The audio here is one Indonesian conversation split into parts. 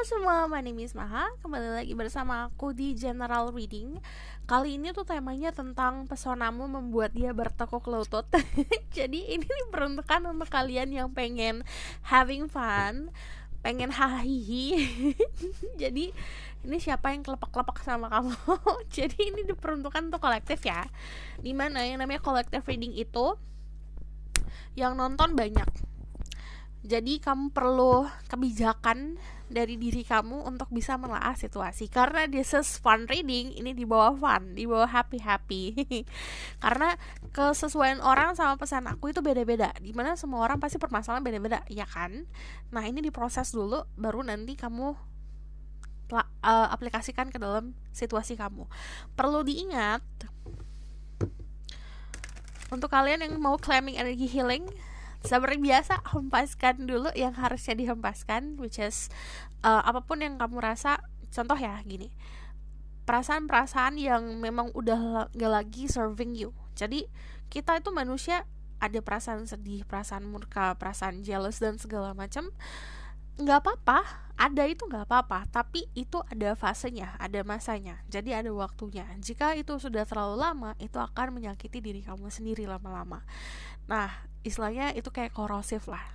semua, my name is Maha. Kembali lagi bersama aku di General Reading. Kali ini tuh temanya tentang pesonamu membuat dia bertekuk lutut. Jadi ini diperuntukkan untuk kalian yang pengen having fun, pengen hahihi. Jadi ini siapa yang kelepek-kelepek sama kamu? Jadi ini diperuntukkan untuk kolektif ya. Dimana yang namanya collective reading itu yang nonton banyak. Jadi kamu perlu kebijakan dari diri kamu untuk bisa menelaah situasi. Karena this is fun reading, ini di bawah fun, di bawah happy. Karena kesesuaian orang sama pesan aku itu beda-beda. Dimana semua orang pasti permasalahan beda-beda, ya kan? Nah ini diproses dulu, baru nanti kamu aplikasikan ke dalam situasi kamu. Perlu diingat, untuk kalian yang mau claiming energy healing, seperti biasa, hempaskan dulu yang harusnya dihempaskan, which is apapun yang kamu rasa. Contoh ya, gini, perasaan-perasaan yang memang udah gak lagi serving you. Jadi kita itu manusia, ada perasaan sedih, perasaan murka, perasaan jealous dan segala macam. Gak apa-apa, ada itu gak apa-apa, tapi itu ada fasenya, ada masanya, jadi ada waktunya. Jika itu sudah terlalu lama, itu akan menyakiti diri kamu sendiri lama-lama. Nah, istilahnya itu kayak korosif lah,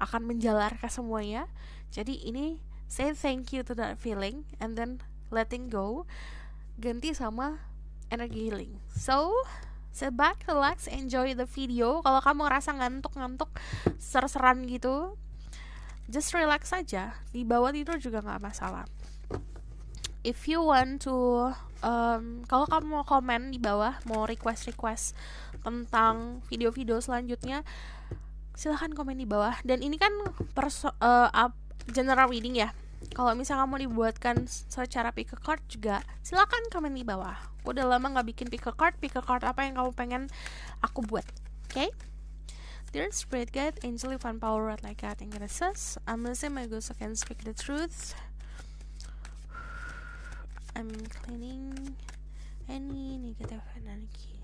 akan menjalar ke semuanya. Jadi ini say thank you to that feeling and then letting go, ganti sama energy healing. So sit back, relax, enjoy the video. Kalau kamu ngerasa ngantuk-ngantuk, ser-seran gitu, just relax saja. Di bawah tidur juga gak masalah. If you want to kalau kamu mau komen di bawah, mau request tentang video-video selanjutnya, silahkan komen di bawah. Dan ini kan general reading ya. Kalau misalnya kamu dibuatkan secara pick a card juga, silahkan komen di bawah. Aku udah lama gak bikin pick a card apa yang kamu pengen aku buat. Okay? Dear Spirit Guide, Angel, Divine Power, Red Light Guide, and Goddesses, I'm listening my ghost, so I can speak the truth. I'm cleaning any negative energy.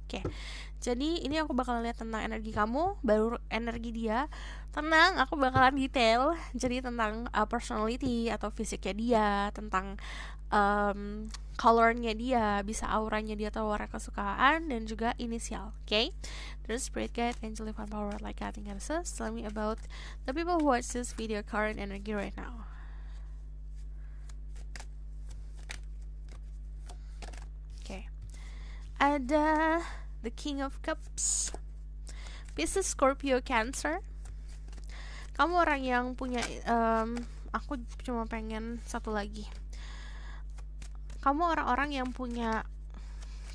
Oke, jadi ini aku bakal lihat tentang energi kamu, baru energi dia. Tenang, aku bakalan detail. Jadi tentang personality atau fisiknya dia, tentang colornya dia, bisa auranya dia atau warna kesukaan, dan juga inisial. Okay? There's Spirit Guide, Angel, Divine Power, like I think tell me about the people who watch this video, current energy right now. Okay. Ada the King of Cups, Pisces, Scorpio, Cancer. Kamu orang yang punya aku cuma pengen satu lagi. Kamu orang-orang yang punya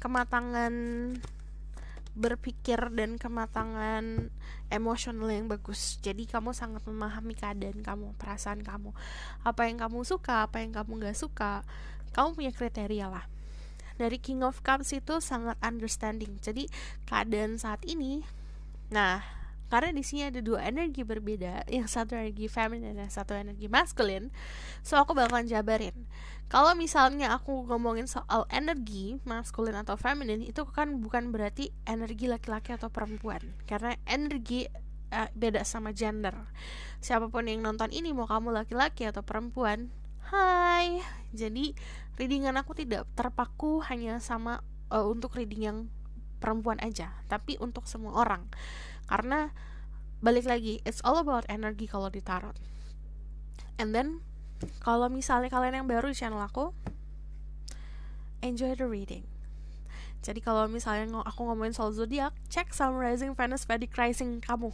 kematangan berpikir dan kematangan emosional yang bagus. Jadi kamu sangat memahami keadaan kamu, perasaan kamu, apa yang kamu suka, apa yang kamu gak suka. Kamu punya kriteria lah. Dari King of Cups itu sangat understanding. Jadi keadaan saat ini, nah, karena di sini ada dua energi berbeda, yang satu energi feminin dan satu energi maskulin. So aku bakalan jabarin. Kalau misalnya aku ngomongin soal energi maskulin atau feminin, itu kan bukan berarti energi laki-laki atau perempuan. Karena energi beda sama gender. Siapapun yang nonton ini, mau kamu laki-laki atau perempuan, hai. Jadi readingan aku tidak terpaku hanya sama untuk reading yang perempuan aja, tapi untuk semua orang. Karena balik lagi, it's all about energi kalau di tarot. And then kalau misalnya kalian yang baru di channel aku, enjoy the reading. Jadi kalau misalnya aku ngomongin soal zodiak, cek Sun Rising, Venus, Vedic Rising kamu.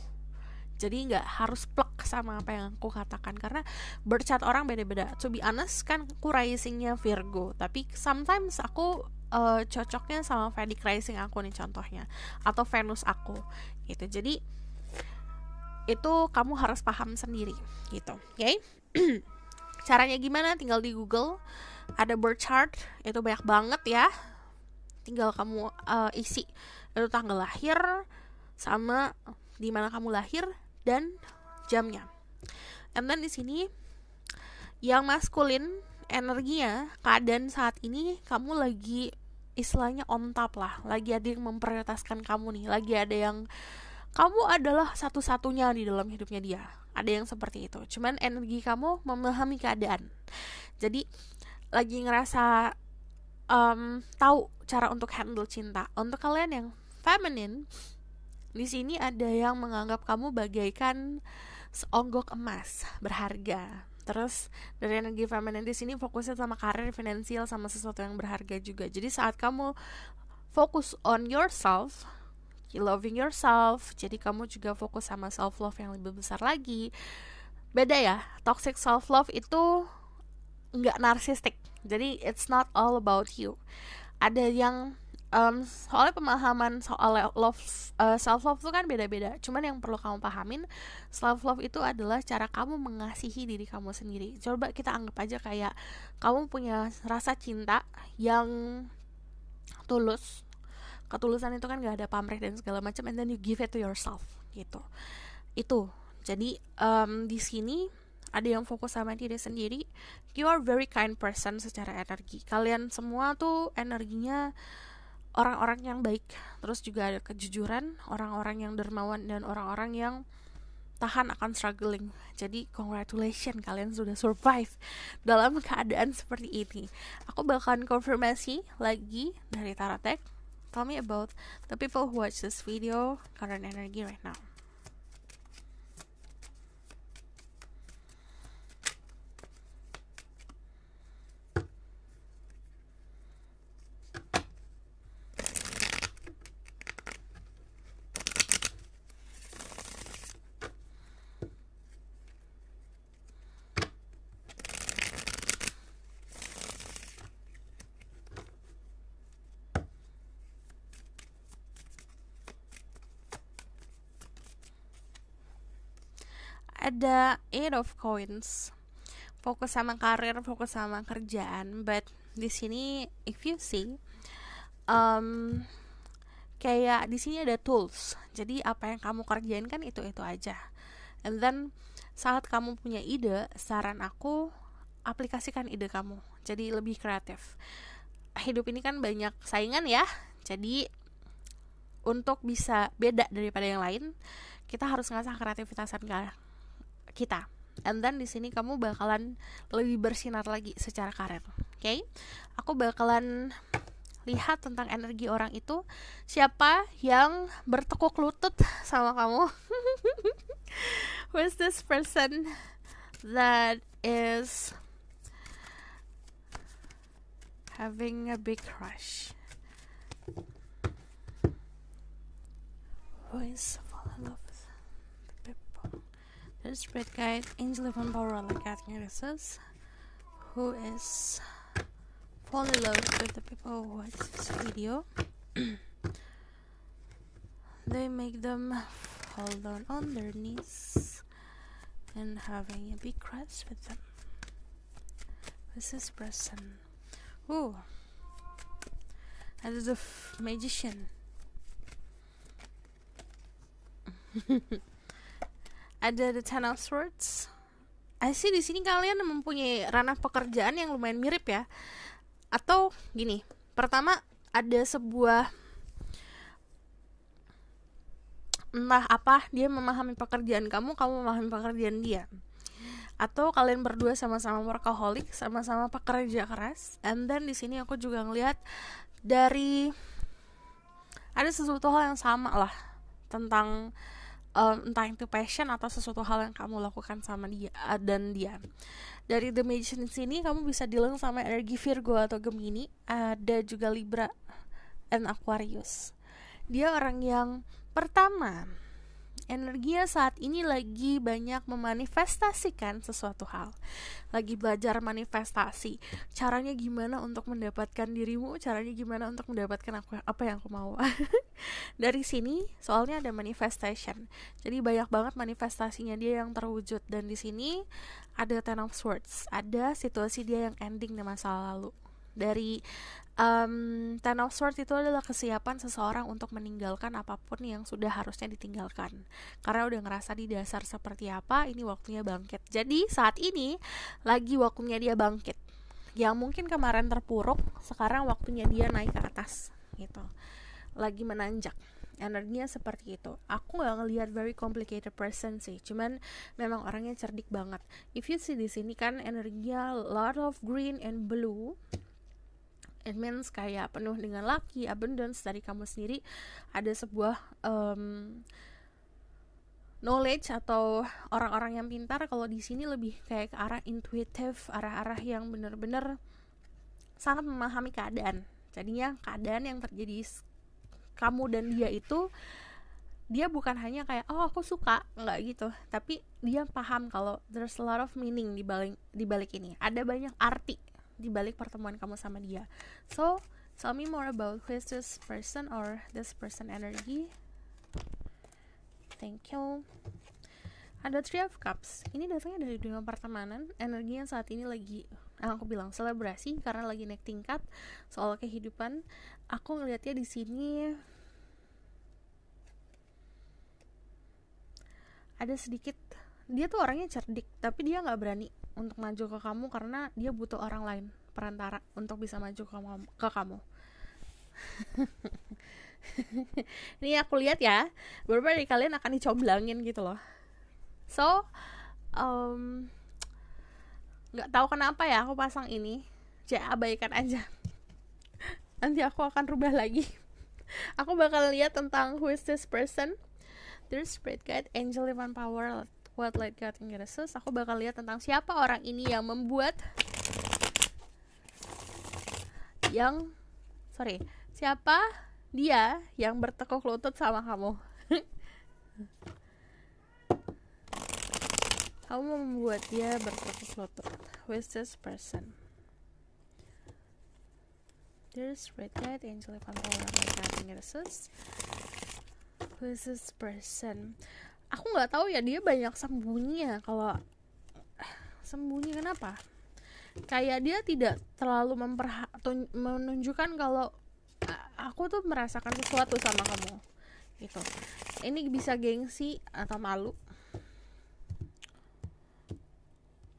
Jadi gak harus plek sama apa yang aku katakan, karena birth chart orang beda-beda. To be honest, kan aku risingnya Virgo, tapi sometimes aku cocoknya sama Vedic Rising aku nih contohnya, atau Venus aku gitu. Jadi itu kamu harus paham sendiri gitu. Oke? Okay? Caranya gimana? Tinggal di Google, ada birth chart, itu banyak banget ya. Tinggal kamu isi itu tanggal lahir sama di mana kamu lahir dan jamnya. And then di sini yang maskulin energinya, keadaan saat ini kamu lagi istilahnya on top lah, lagi ada yang memprioritaskan kamu nih, lagi ada yang kamu adalah satu-satunya di dalam hidupnya dia. Ada yang seperti itu. Cuman energi kamu memahami keadaan. Jadi lagi ngerasa tahu cara untuk handle cinta. Untuk kalian yang feminine, di sini ada yang menganggap kamu bagaikan seonggok emas berharga. Terus dari energi feminine di sini fokusnya sama karir, finansial, sama sesuatu yang berharga juga. Jadi saat kamu fokus on yourself, loving yourself, jadi kamu juga fokus sama self love yang lebih besar lagi. Beda ya, toxic self love itu nggak narsistik, jadi it's not all about you. Ada yang soalnya pemahaman soal love, self love itu kan beda-beda. Cuman yang perlu kamu pahamin, self love itu adalah cara kamu mengasihi diri kamu sendiri. Coba kita anggap aja kayak kamu punya rasa cinta yang tulus. Ketulusan itu kan gak ada pamrih dan segala macam, and then you give it to yourself gitu. Itu jadi di sini ada yang fokus sama diri sendiri. You are very kind person secara energi. Kalian semua tuh energinya orang-orang yang baik. Terus juga ada kejujuran, orang-orang yang dermawan, dan orang-orang yang tahan akan struggling. Jadi congratulations, kalian sudah survive dalam keadaan seperti ini. Aku bakalan konfirmasi lagi dari Tarot Deck. Tell me about the people who watch this video, current energy right now. Ada 8 of coins, fokus sama karir, fokus sama kerjaan. But di sini if you see kayak di sini ada tools. Jadi apa yang kamu kerjain kan itu aja. And then saat kamu punya ide, saran aku aplikasikan ide kamu. Jadi lebih kreatif. Hidup ini kan banyak saingan ya. Jadi untuk bisa beda daripada yang lain, kita harus ngasah kreativitasan kita. And then di sini kamu bakalan lebih bersinar lagi secara karir. Okay? Aku bakalan lihat tentang energi orang itu, siapa yang bertekuk lutut sama kamu. Who is this person that is having a big crush? Who is falling in love with the people? There's Spirit Guide, Angel of Power, like Archangels, who is fall in love with the people who watch this video. They make them fall down on their knees and having a big crush with them. This is person. Ooh, that is a magician. Ada the Ten of Swords. I see di sini kalian mempunyai ranah pekerjaan yang lumayan mirip ya. Atau gini, pertama ada sebuah entah apa, dia memahami pekerjaan kamu memahami pekerjaan dia. Atau kalian berdua sama-sama workaholic, sama-sama pekerja keras. And then di sini aku juga ngelihat dari ada sesuatu hal yang sama lah tentang entah itu passion atau sesuatu hal yang kamu lakukan sama dia dan dia. Dari The Magician sini kamu bisa dealing sama energi Virgo atau Gemini, ada juga Libra and Aquarius. Dia orang yang pertama, energinya saat ini lagi banyak memanifestasikan sesuatu hal. Lagi belajar manifestasi. Caranya gimana untuk mendapatkan dirimu, caranya gimana untuk mendapatkan apa yang aku mau. Dari sini soalnya ada manifestation. Jadi banyak banget manifestasinya dia yang terwujud. Dan di sini ada Ten of Swords. Ada situasi dia yang ending di masa lalu. Dari Ten of Swords itu adalah kesiapan seseorang untuk meninggalkan apapun yang sudah harusnya ditinggalkan. Karena udah ngerasa di dasar seperti apa, ini waktunya bangkit. Jadi saat ini lagi waktunya dia bangkit. Yang mungkin kemarin terpuruk, sekarang waktunya dia naik ke atas gitu. Lagi menanjak. Energinya seperti itu. Aku nggak ngelihat very complicated person sih, cuman memang orangnya cerdik banget. If you see di sini kan energinya lot of green and blue, it means kayak penuh dengan lucky, abundance dari kamu sendiri. Ada sebuah knowledge atau orang-orang yang pintar. Kalau di sini lebih kayak ke arah intuitive, arah-arah yang benar-benar sangat memahami keadaan. Jadinya keadaan yang terjadi kamu dan dia itu, dia bukan hanya kayak oh aku suka, nggak gitu, tapi dia paham kalau there's a lot of meaning di balik ini. Ada banyak arti di balik pertemuan kamu sama dia. So tell me more about who is this person or this person energy. Thank you. Ada Three of Cups. Ini datangnya dari dunia pertemanan. Energinya saat ini lagi, aku bilang selebrasi karena lagi naik tingkat soal kehidupan. Aku ngelihatnya di sini ada sedikit, dia tuh orangnya cerdik, tapi dia nggak berani untuk maju ke kamu karena dia butuh orang lain perantara untuk bisa maju ke kamu. Ini aku lihat ya, beberapa dari kalian akan dicomblangin gitu loh. So nggak tahu kenapa ya aku pasang ini, abaikan aja. Nanti aku akan rubah lagi. Aku bakal lihat tentang who is this person. There's spirit guide, angel, divine power, what light God and goddesses. Aku bakal lihat tentang siapa orang ini yang membuat siapa dia yang bertekuk lutut sama kamu. Kamu membuat dia bertekuk lutut. Who is this person? There's spirit guide, angel, divine power, light God and goddesses. Who is this person? Aku nggak tahu ya, dia banyak sembunyinya. Kalau sembunyi kenapa? Kayak dia tidak terlalu menunjukkan kalau aku tuh merasakan sesuatu sama kamu gitu. Ini bisa gengsi atau malu.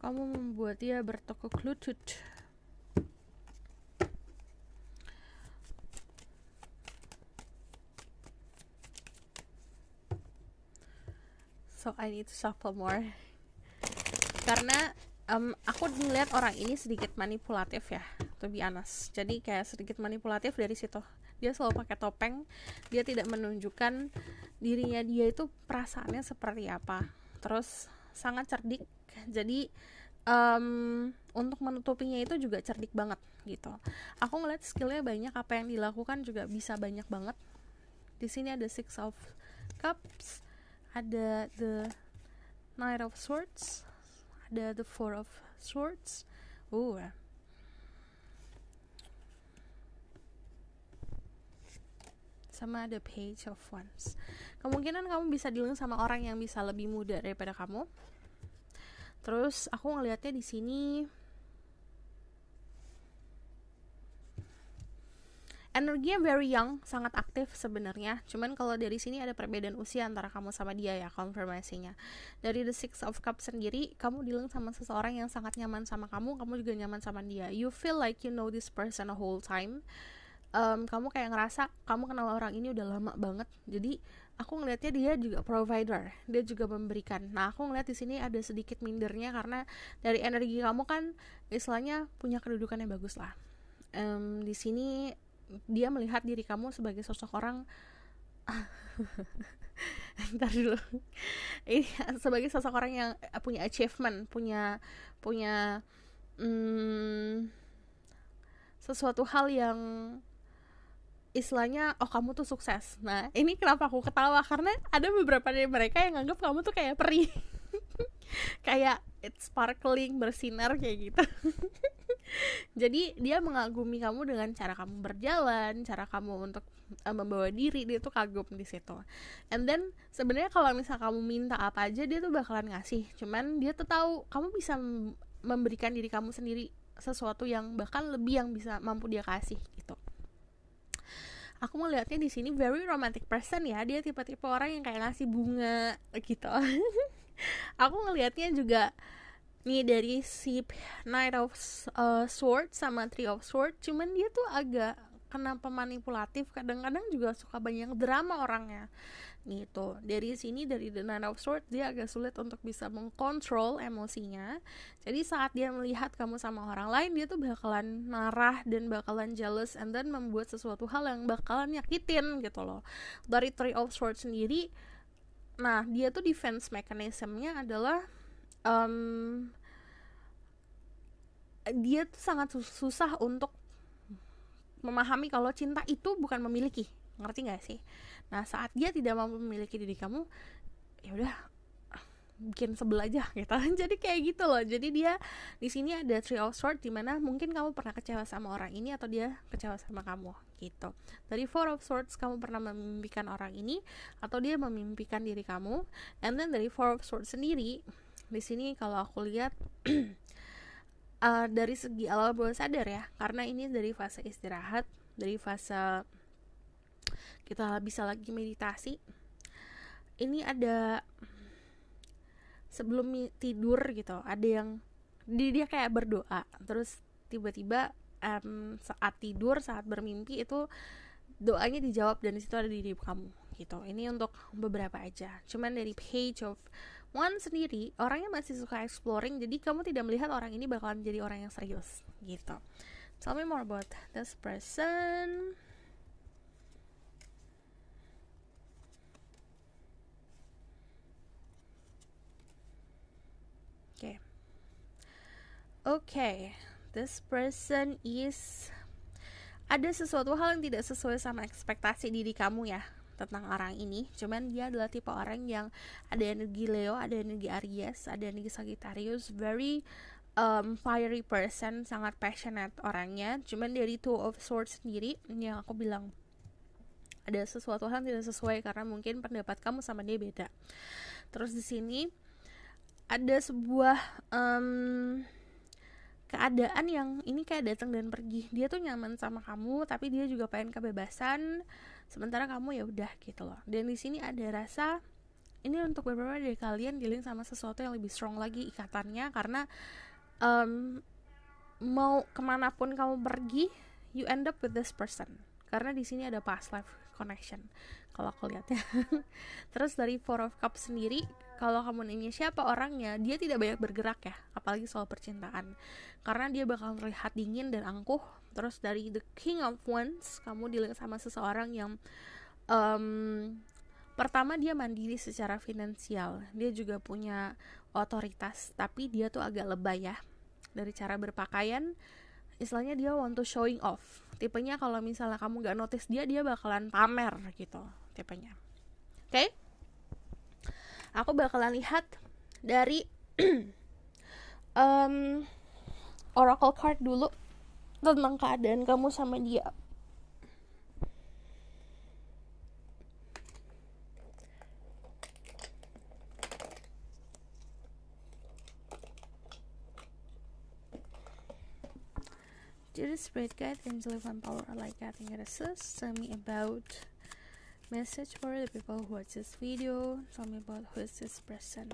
Kamu membuat dia bertekuk lutut. So I need to shuffle more. Karena aku ngeliat orang ini sedikit manipulatif ya, to be honest. Jadi kayak sedikit manipulatif dari situ. Dia selalu pakai topeng. Dia tidak menunjukkan dirinya dia itu perasaannya seperti apa. Terus sangat cerdik. Jadi untuk menutupinya itu juga cerdik banget gitu. Aku ngeliat skillnya banyak, apa yang dilakukan juga bisa banyak banget. Di sini ada Six of Cups, ada the Knight of Swords, ada the Four of Swords. Sama ada Page of Wands. Kemungkinan kamu bisa dealing sama orang yang bisa lebih muda daripada kamu. Terus aku ngelihatnya di sini energinya very young, sangat aktif sebenarnya. Cuman kalau dari sini ada perbedaan usia antara kamu sama dia ya, konfirmasinya. Dari the Six of Cups sendiri, kamu dealing sama seseorang yang sangat nyaman sama kamu juga nyaman sama dia. You feel like you know this person a whole time. Kamu kayak ngerasa kamu kenal orang ini udah lama banget. Jadi aku ngelihatnya dia juga provider, dia juga memberikan. Nah aku ngelihat di sini ada sedikit mindernya karena dari energi kamu kan istilahnya punya kedudukan yang bagus lah. Di sini dia melihat diri kamu sebagai sosok orang ntar dulu ini sebagai sosok orang yang punya achievement, punya sesuatu hal yang istilahnya oh kamu tuh sukses. Nah ini kenapa aku ketawa, karena ada beberapa dari mereka yang nganggap kamu tuh kayak peri kayak it's sparkling, bersinar kayak gitu. Jadi dia mengagumi kamu dengan cara kamu berjalan, cara kamu untuk membawa diri, dia tuh kagum di situ. And then sebenarnya kalau misal kamu minta apa aja dia tuh bakalan ngasih. Cuman dia tuh tahu kamu bisa memberikan diri kamu sendiri sesuatu yang bahkan lebih yang bisa mampu dia kasih gitu. Aku melihatnya di sini very romantic person ya. Dia tipe-tipe orang yang kayak ngasih bunga gitu. Aku ngelihatnya juga nih dari si Knight of Swords sama Three of Swords, cuman dia tuh agak kenapa manipulatif, kadang-kadang juga suka banyak drama orangnya gitu. Dari sini, dari The Nine of Swords, dia agak sulit untuk bisa mengkontrol emosinya. Jadi saat dia melihat kamu sama orang lain, dia tuh bakalan marah dan bakalan jealous, and then membuat sesuatu hal yang bakalan nyakitin gitu loh. Dari Three of Swords sendiri, nah dia tuh defense mechanism-nya adalah dia tuh sangat susah untuk memahami kalau cinta itu bukan memiliki, ngerti gak sih? Nah saat dia tidak mampu memiliki diri kamu, ya udah bikin sebel aja gitu. Jadi kayak gitu loh. Jadi dia di sini ada Three of Swords, dimana mungkin kamu pernah kecewa sama orang ini atau dia kecewa sama kamu gitu. Dari Four of Swords, kamu pernah memimpikan orang ini atau dia memimpikan diri kamu. And then dari Four of Swords sendiri, di sini kalau aku lihat dari segi alam bawah sadar ya, karena ini dari fase istirahat, dari fase kita bisa lagi meditasi. Ini ada sebelum tidur gitu, ada yang dia kayak berdoa, terus tiba-tiba saat tidur, saat bermimpi itu doanya dijawab dan disitu ada diri kamu gitu. Ini untuk beberapa aja. Cuman dari Page of Wands sendiri, orangnya masih suka exploring, jadi kamu tidak melihat orang ini bakalan jadi orang yang serius gitu. Tell me more about this person. Okay, this person is, ada sesuatu hal yang tidak sesuai sama ekspektasi diri kamu ya tentang orang ini. Cuman dia adalah tipe orang yang ada energi Leo, ada energi Aries, ada energi Sagittarius, very fiery person, sangat passionate orangnya. Cuman dari Two of Swords sendiri, yang aku bilang ada sesuatu hal yang tidak sesuai karena mungkin pendapat kamu sama dia beda. Terus di sini ada sebuah keadaan yang ini kayak datang dan pergi. Dia tuh nyaman sama kamu, tapi dia juga pengen kebebasan, sementara kamu ya udah gitu loh. Dan di sini ada rasa ini untuk beberapa dari kalian dealing sama sesuatu yang lebih strong lagi ikatannya, karena mau kemanapun kamu pergi, you end up with this person. Karena di sini ada past life connection kalau aku lihat ya. Terus dari Four of Cups sendiri, kalau kamu nanya siapa orangnya, dia tidak banyak bergerak ya, apalagi soal percintaan, karena dia bakal terlihat dingin dan angkuh. Terus dari The King of Wands, kamu dealing sama seseorang yang pertama dia mandiri secara finansial, dia juga punya otoritas, tapi dia tuh agak lebay ya dari cara berpakaian. Istilahnya dia want to showing off. Tipenya kalau misalnya kamu gak notice dia bakalan pamer gitu tipenya. Oke? Aku bakalan lihat dari Oracle card dulu tentang keadaan kamu sama dia. Dear Spirit Guide, Angel Divine Power, like Guiding Assist, tell me about message for the people who watch this video. Tell me about who is this person.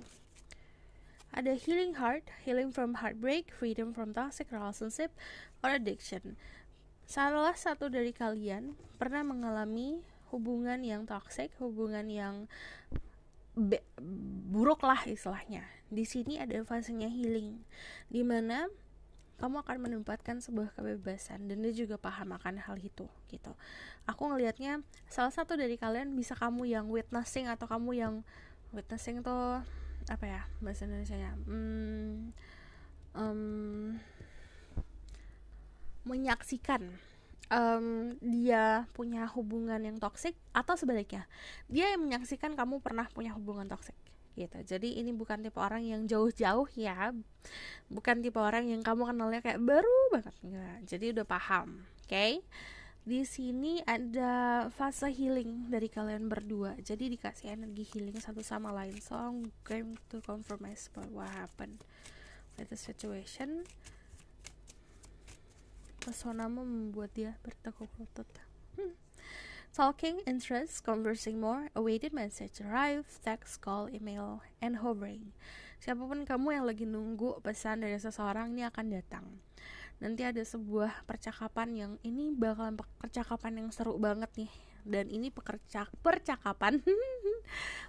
Ada healing heart, healing from heartbreak, freedom from toxic relationship or addiction. Salah satu dari kalian pernah mengalami hubungan yang toxic, hubungan yang buruk lah istilahnya. Di sini ada fasenya healing, di mana kamu akan menempatkan sebuah kebebasan, dan dia juga paham akan hal itu gitu. Aku ngelihatnya salah satu dari kalian bisa kamu yang witnessing, atau kamu yang witnessing tuh apa ya bahasa Indonesianya, menyaksikan dia punya hubungan yang toksik, atau sebaliknya dia yang menyaksikan kamu pernah punya hubungan toksik gitu. Jadi ini bukan tipe orang yang jauh-jauh ya, bukan tipe orang yang kamu kenalnya kayak baru banget, enggak. Jadi udah paham, oke? Di sini ada fase healing dari kalian berdua, jadi dikasih energi healing satu sama lain. So I'm going to compromise about what happened with the situation. Pesonamu membuat dia bertekuk lutut. Talking, interest, conversing more, awaited message, arrive, text, call, email, and hovering. Siapapun kamu yang lagi nunggu pesan dari seseorang, ini akan datang. Nanti ada sebuah percakapan yang ini bakalan percakapan yang seru banget nih, dan ini percakapan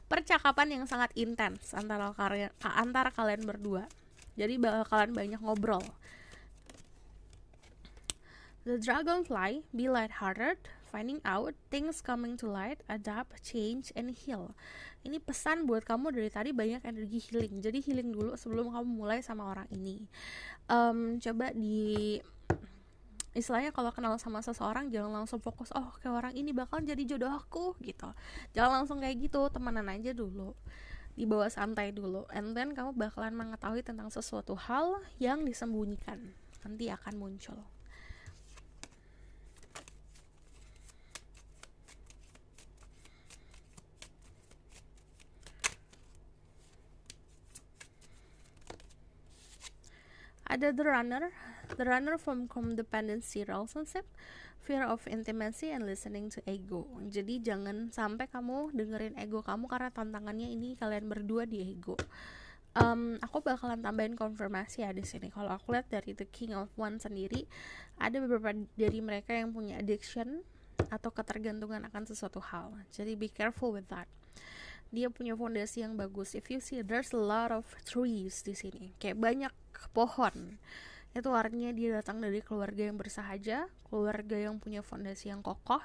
percakapan yang sangat intens antara kalian berdua. Jadi bakalan banyak ngobrol. The dragonfly, be lighthearted, finding out, things coming to light, adapt, change, and heal. Ini pesan buat kamu dari tadi, banyak energi healing. Jadi healing dulu sebelum kamu mulai sama orang ini. Coba istilahnya kalau kenal sama seseorang jangan langsung fokus, oh kayak orang ini bakal jadi jodoh aku gitu. Jangan langsung kayak gitu, temenan aja dulu, dibawa santai dulu, and then kamu bakalan mengetahui tentang sesuatu hal yang disembunyikan, nanti akan muncul. Ada the runner from codependency relationship, fear of intimacy, and listening to ego. Jadi jangan sampai kamu dengerin ego kamu, karena tantangannya ini kalian berdua di ego. Aku bakalan tambahin konfirmasi ya di sini. Kalau aku lihat dari The King of Wands sendiri, ada beberapa dari mereka yang punya addiction atau ketergantungan akan sesuatu hal. Jadi be careful with that. Dia punya fondasi yang bagus. If you see, there's a lot of trees di sini, kayak banyak pohon. Itu artinya dia datang dari keluarga yang bersahaja, keluarga yang punya fondasi yang kokoh.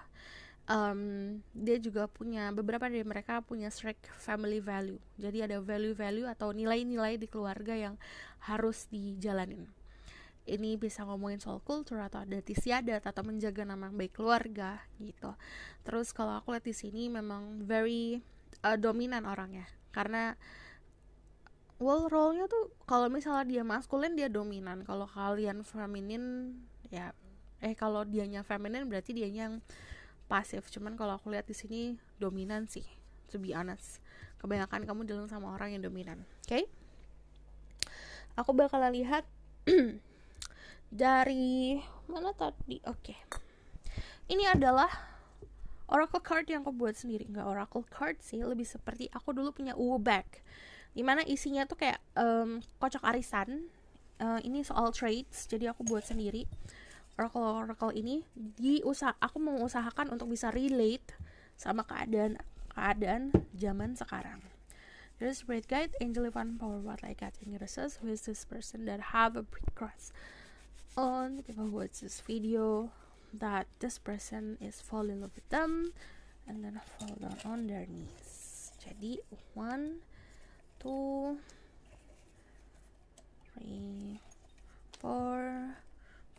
Dia juga punya, beberapa dari mereka punya strict family value. Jadi ada value atau nilai-nilai di keluarga yang harus dijalanin. Ini bisa ngomongin soal kultur atau adat istiadat atau menjaga nama baik keluarga gitu. Terus kalau aku lihat di sini memang very dominan orangnya, karena role-nya tuh kalau misalnya dia maskulin dia dominan, kalau kalian feminin ya kalau dianya feminin berarti dianya yang pasif. Cuman kalau aku lihat di sini dominan sih, to be honest. Kebanyakan kamu jalan sama orang yang dominan. Oke? Aku bakal lihat dari mana tadi? Oke. Ini adalah oracle card yang aku buat sendiri. Nggak oracle card sih, lebih seperti aku dulu punya uwu bag, dimana isinya tuh kayak kocok arisan. Ini soal trades, jadi aku buat sendiri. Oracle ini aku mengusahakan untuk bisa relate sama keadaan zaman sekarang. There's great guide, angel divine power, what I got in your research, who is this person that have a big crush on people who watch this video, that this person is fall in love with them and then fall down on their knees. Jadi 1, 2, 3, 4,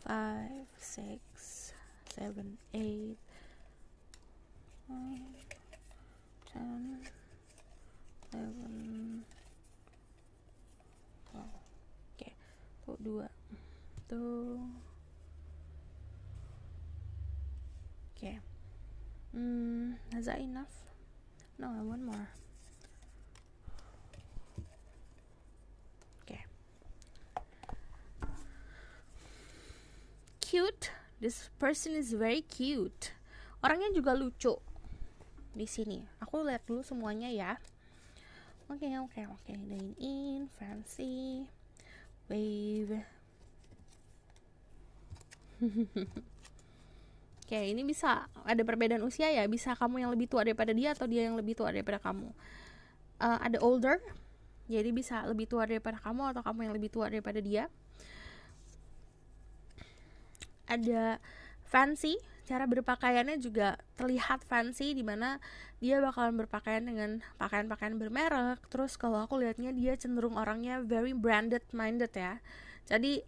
5, 6, 7, 8, 9, 10, 11, 12. Oke, tuh 2 tuh. Okay. Is that enough? No, I want more. Okay. Cute. This person is very cute. Orangnya juga lucu. Di sini. Aku lihat dulu semuanya ya. Oke. Dine in, fancy, wave. Oke, ini bisa ada perbedaan usia ya. Bisa kamu yang lebih tua daripada dia atau dia yang lebih tua daripada kamu. Ada older, jadi bisa lebih tua daripada kamu atau kamu yang lebih tua daripada dia. Ada fancy, cara berpakaiannya juga terlihat fancy, dimana dia bakalan berpakaian dengan pakaian-pakaian bermerek. Terus kalau aku lihatnya dia cenderung orangnya very branded minded ya. Jadi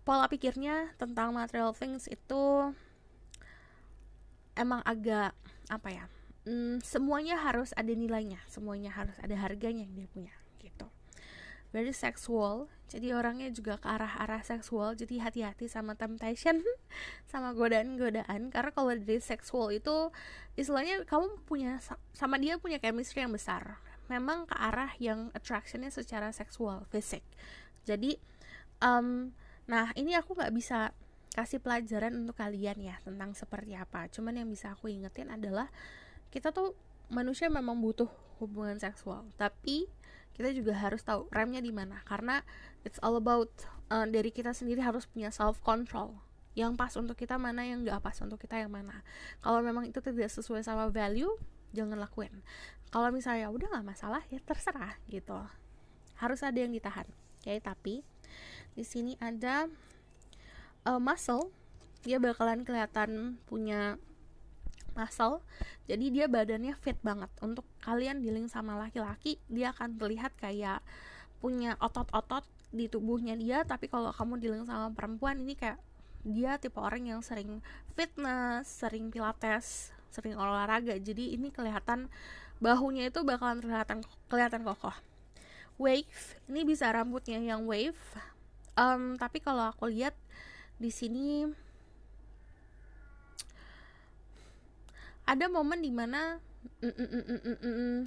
pola pikirnya tentang material things itu emang agak apa ya, semuanya harus ada nilainya, semuanya harus ada harganya yang dia punya gitu. Very sexual, jadi orangnya juga ke arah seksual. Jadi hati-hati sama temptation sama godaan-godaan, karena kalau dari seksual itu istilahnya kamu punya sama dia punya chemistry yang besar, memang ke arah yang attractionnya secara seksual, fisik. Jadi nah ini aku gak bisa kasih pelajaran untuk kalian ya tentang seperti apa. Cuman yang bisa aku ingetin adalah kita tuh manusia memang butuh hubungan seksual, tapi kita juga harus tahu remnya di mana, karena it's all about dari kita sendiri harus punya self control, yang pas untuk kita mana, yang nggak pas untuk kita yang mana. Kalau memang itu tidak sesuai sama value, jangan lakuin. Kalau misalnya udah nggak masalah, ya terserah gitu. Harus ada yang ditahan. Oke, tapi di sini ada muscle, dia bakalan kelihatan punya muscle, jadi dia badannya fit banget. Untuk kalian dealing sama laki-laki, dia akan terlihat kayak punya otot-otot di tubuhnya dia. Tapi kalau kamu dealing sama perempuan, ini kayak dia tipe orang yang sering fitness, sering pilates, sering olahraga, jadi ini kelihatan bahunya itu bakalan kelihatan kokoh. Wave, ini bisa rambutnya yang wave. Tapi kalau aku lihat di sini ada momen dimana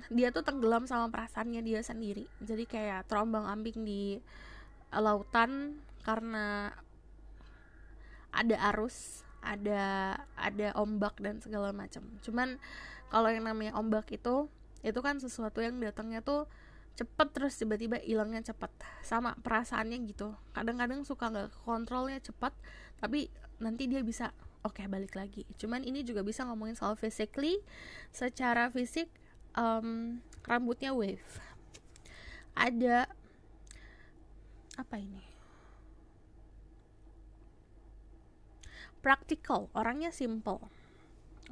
dia tuh tenggelam sama perasaannya dia sendiri. Jadi kayak terombang-ambing di lautan karena ada arus, ada ombak dan segala macam. Cuman kalau yang namanya ombak itu kan sesuatu yang datangnya tuh cepet, terus tiba-tiba hilangnya cepet. Sama perasaannya gitu, kadang-kadang suka nggak kontrolnya cepet, tapi nanti dia bisa oke, balik lagi. Cuman ini juga bisa ngomongin soal physically. Secara fisik, rambutnya wave. Ada apa ini? Practical, orangnya simple.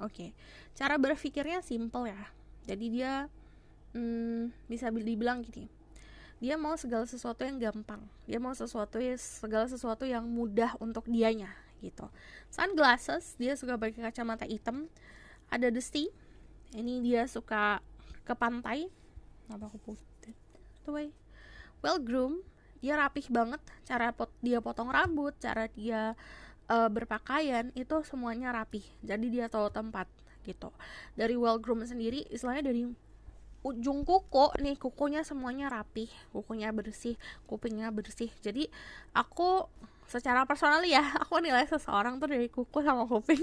Oke, cara berpikirnya simple ya. Jadi dia bisa dibilang gini, dia mau segala sesuatu yang gampang, dia mau segala sesuatu yang mudah untuk dianya gitu. Sunglasses, dia suka pakai kacamata hitam. Ada Dusty, ini dia suka ke pantai. Apa aku putih tuh way. Well groomed, dia rapih banget. Cara dia potong rambut, cara dia berpakaian, itu semuanya rapih. Jadi dia tahu tempat gitu. Dari well groomed sendiri, istilahnya dari ujung kuku nih, kukunya semuanya rapih, kukunya bersih, kupingnya bersih. Jadi aku secara personal ya, aku nilai seseorang tuh dari kuku sama kuping.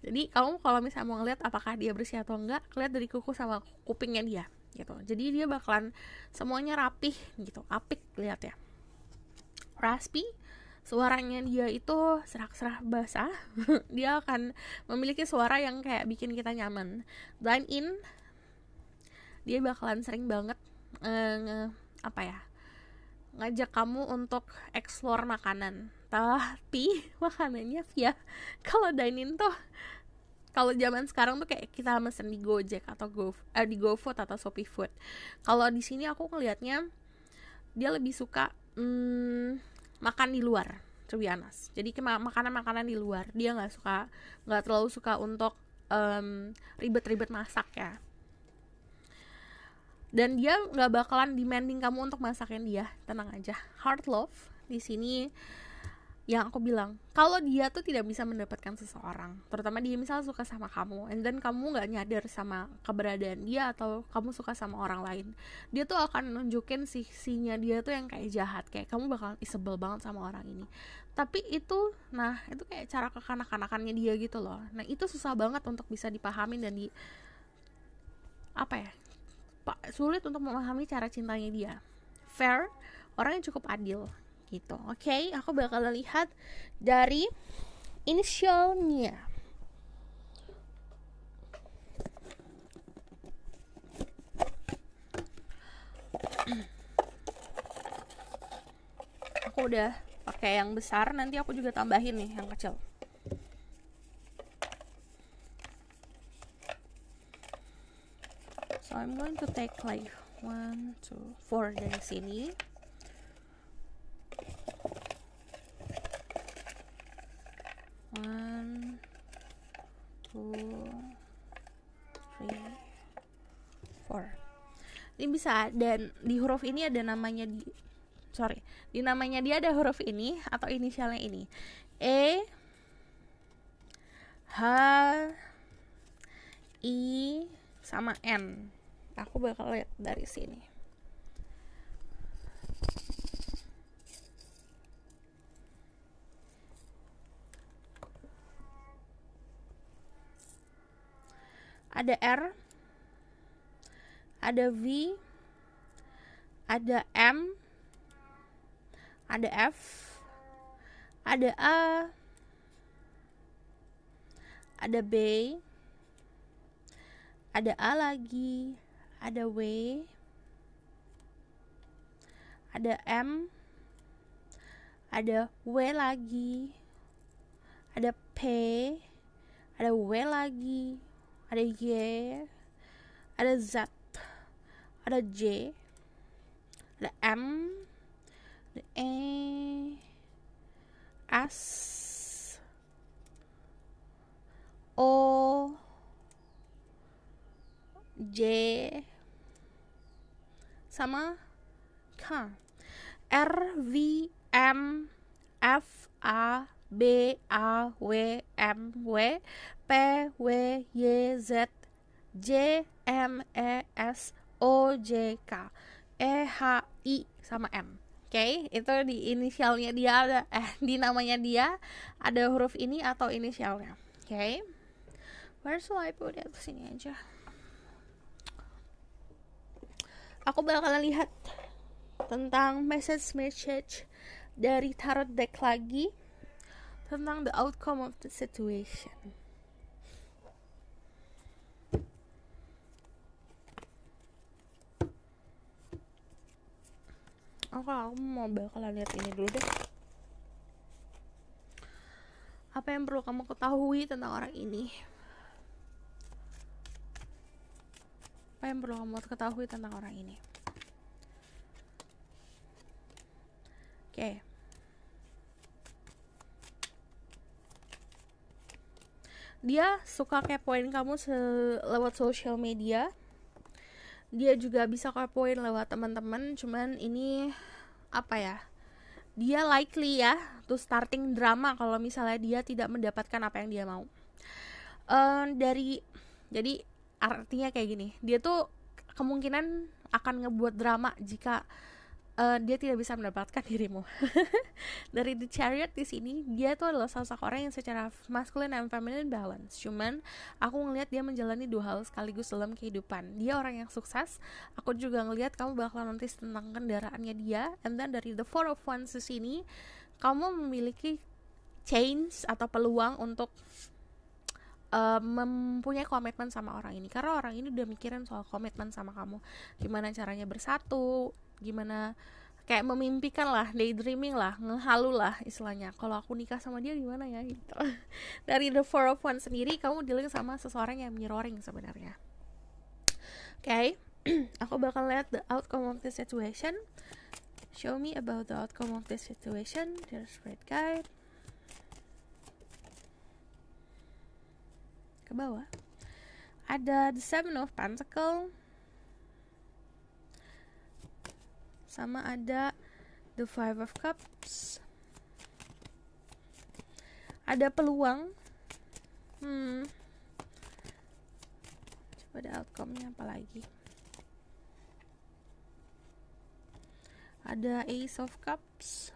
Jadi kamu kalau misalnya mau ngeliat apakah dia bersih atau enggak, lihat dari kuku sama kupingnya dia gitu. Jadi dia bakalan semuanya rapih gitu, apik lihat ya. Raspy, suaranya dia itu serak-serak basah. Dia akan memiliki suara yang kayak bikin kita nyaman. Dine in, dia bakalan sering banget ngajak kamu untuk explore makanan. Tapi makanannya via, kalau dine-in tuh, kalau zaman sekarang tuh kayak kita mesen di Gojek atau di GoFood atau ShopeeFood. Kalau di sini aku ngelihatnya dia lebih suka makan di luar, to be honest. Jadi makanan di luar, dia nggak terlalu suka untuk ribet-ribet masak ya. Dan dia nggak bakalan demanding kamu untuk masakin dia, tenang aja. Hard love di sini yang aku bilang, kalau dia tuh tidak bisa mendapatkan seseorang, terutama dia misalnya suka sama kamu, and then kamu nggak nyadar sama keberadaan dia, atau kamu suka sama orang lain, dia tuh akan nunjukin sisinya dia tuh yang kayak jahat, kayak kamu bakalan sebel banget sama orang ini. Tapi itu kayak cara kekanak-kanakannya dia gitu loh. Nah itu susah banget untuk bisa dipahamin dan sulit untuk memahami cara cintanya dia. Fair, orangnya cukup adil gitu. Oke, aku bakal lihat dari inisialnya. Aku udah pakai yang besar, nanti aku juga tambahin nih yang kecil. So I'm going to take like 1, 2, 4 dari sini. One, 2, 3, 4. Ini bisa, dan di huruf ini ada namanya di namanya dia ada huruf ini atau inisialnya ini. E, H, I, sama N. Aku bakal lihat dari sini. Ada R, ada V, ada M, ada F, ada A, ada B, ada A lagi, ada W, ada M, ada W lagi, ada P, ada W lagi, ada Y, ada Z, ada J, ada M, ada E, S, O, J, sama K. R, V, M, F, A, B, A, W, M, W, P, W, Y, Z, J, M, E, S, O, J, K, E, H, I, sama M. Oke, itu di inisialnya dia ada, di namanya dia ada huruf ini atau inisialnya. Oke, where shall I put it? Sini aja. Aku bakalan lihat tentang message dari tarot deck lagi tentang the outcome of the situation. Aku mau bakalan lihat ini dulu deh. Apa yang perlu kamu ketahui tentang orang ini? Apa yang perlu kamu ketahui tentang orang ini? Oke. Dia suka kepoin kamu lewat social media. Dia juga bisa kepoin lewat teman-teman, cuman ini apa ya? Dia likely ya to starting drama kalau misalnya dia tidak mendapatkan apa yang dia mau. Jadi artinya kayak gini, dia tuh kemungkinan akan ngebuat drama jika dia tidak bisa mendapatkan dirimu. Dari The Chariot di sini, dia tuh adalah salah satu orang yang secara masculine and feminine balance. Cuman aku ngelihat dia menjalani dua hal sekaligus dalam kehidupan. Dia orang yang sukses. Aku juga ngelihat kamu bakal notice tentang kendaraannya dia. And then dari The Four of Wands di sini, kamu memiliki change atau peluang untuk mempunyai komitmen sama orang ini, karena orang ini udah mikirin soal komitmen sama kamu, gimana caranya bersatu, gimana kayak memimpikan lah, daydreaming lah, ngehalu lah istilahnya, kalau aku nikah sama dia gimana ya gitu. Dari The Four of Wands sendiri, kamu dealing sama seseorang yang mirroring sebenarnya. Oke. Aku bakal lihat the outcome of the situation. Show me about the outcome of the situation, dear spirit guide. Ke bawah ada the Seven of Pentacles, sama ada the Five of Cups. Ada peluang. Coba ada outcome-nya apa lagi. Ada Ace of Cups.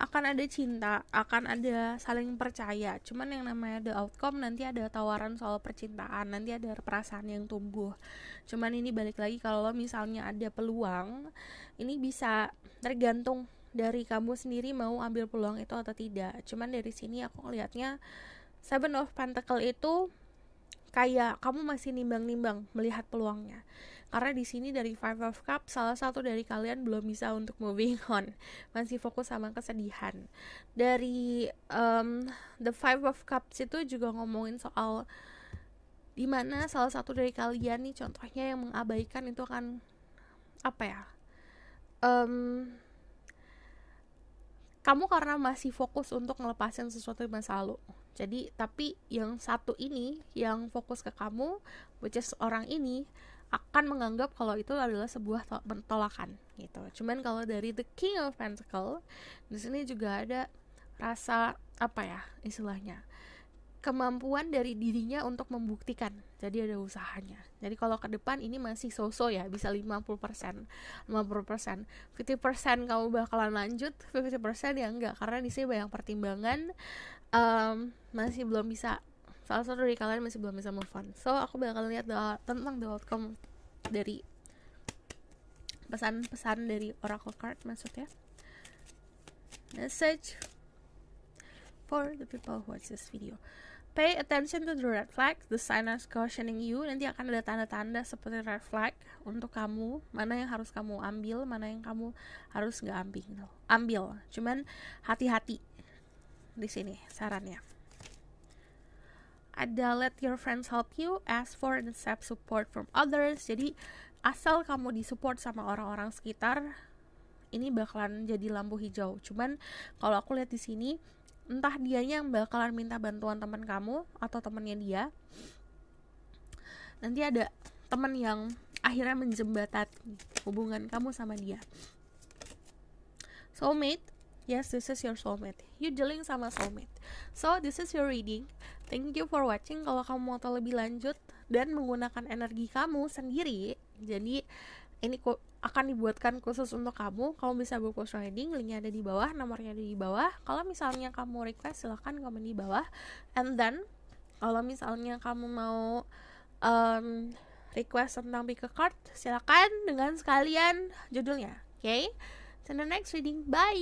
Akan ada cinta, akan ada saling percaya. Cuman yang namanya the outcome, nanti ada tawaran soal percintaan, nanti ada perasaan yang tumbuh. Cuman ini balik lagi, kalau misalnya ada peluang, ini bisa tergantung dari kamu sendiri mau ambil peluang itu atau tidak. Cuman dari sini aku ngelihatnya Seven of Pentacles itu kayak kamu masih nimbang-nimbang melihat peluangnya, karena di sini dari Five of Cups, salah satu dari kalian belum bisa untuk moving on, masih fokus sama kesedihan. Dari the Five of Cups itu juga ngomongin soal dimana salah satu dari kalian nih, contohnya yang mengabaikan itu kan apa ya, kamu karena masih fokus untuk ngelepasin sesuatu di masa lalu. Jadi, tapi yang satu ini yang fokus ke kamu, which is orang ini, akan menganggap kalau itu adalah sebuah penolakan gitu. Cuman kalau dari the King of Pentacles, di sini juga ada rasa apa ya istilahnya, kemampuan dari dirinya untuk membuktikan. Jadi ada usahanya. Jadi kalau ke depan ini masih so-so ya, bisa 50%, 50%, 50% kamu bakalan lanjut, 50% ya enggak, karena di sini banyak pertimbangan, masih belum bisa salah satu dari kalian masih belum bisa move on. So aku bakal lihat tentang the outcome dari pesan-pesan dari oracle card maksudnya. Message for the people who watch this video. Pay attention to the red flag. The sign is cautioning you. Nanti akan ada tanda-tanda seperti red flag untuk kamu. Mana yang harus kamu ambil, mana yang kamu harus nggak ambil. Cuman hati-hati di sini sarannya. Ada let your friends help you. Ask for and accept support from others. Jadi asal kamu disupport sama orang-orang sekitar, ini bakalan jadi lampu hijau. Cuman kalau aku lihat di sini, entah dianya yang bakalan minta bantuan teman kamu atau temannya dia. Nanti ada teman yang akhirnya menjembatani hubungan kamu sama dia. Soulmate, yes, this is your soulmate. You dealing sama soulmate. So this is your reading. Thank you for watching. Kalau kamu mau tahu lebih lanjut dan menggunakan energi kamu sendiri, jadi ini akan dibuatkan khusus untuk kamu. Kalau bisa book post reading, linknya ada di bawah, nomornya ada di bawah. Kalau misalnya kamu request, silahkan komen di bawah. And then kalau misalnya kamu mau request tentang pick a card, silahkan dengan sekalian judulnya. Okay, so the next reading, bye.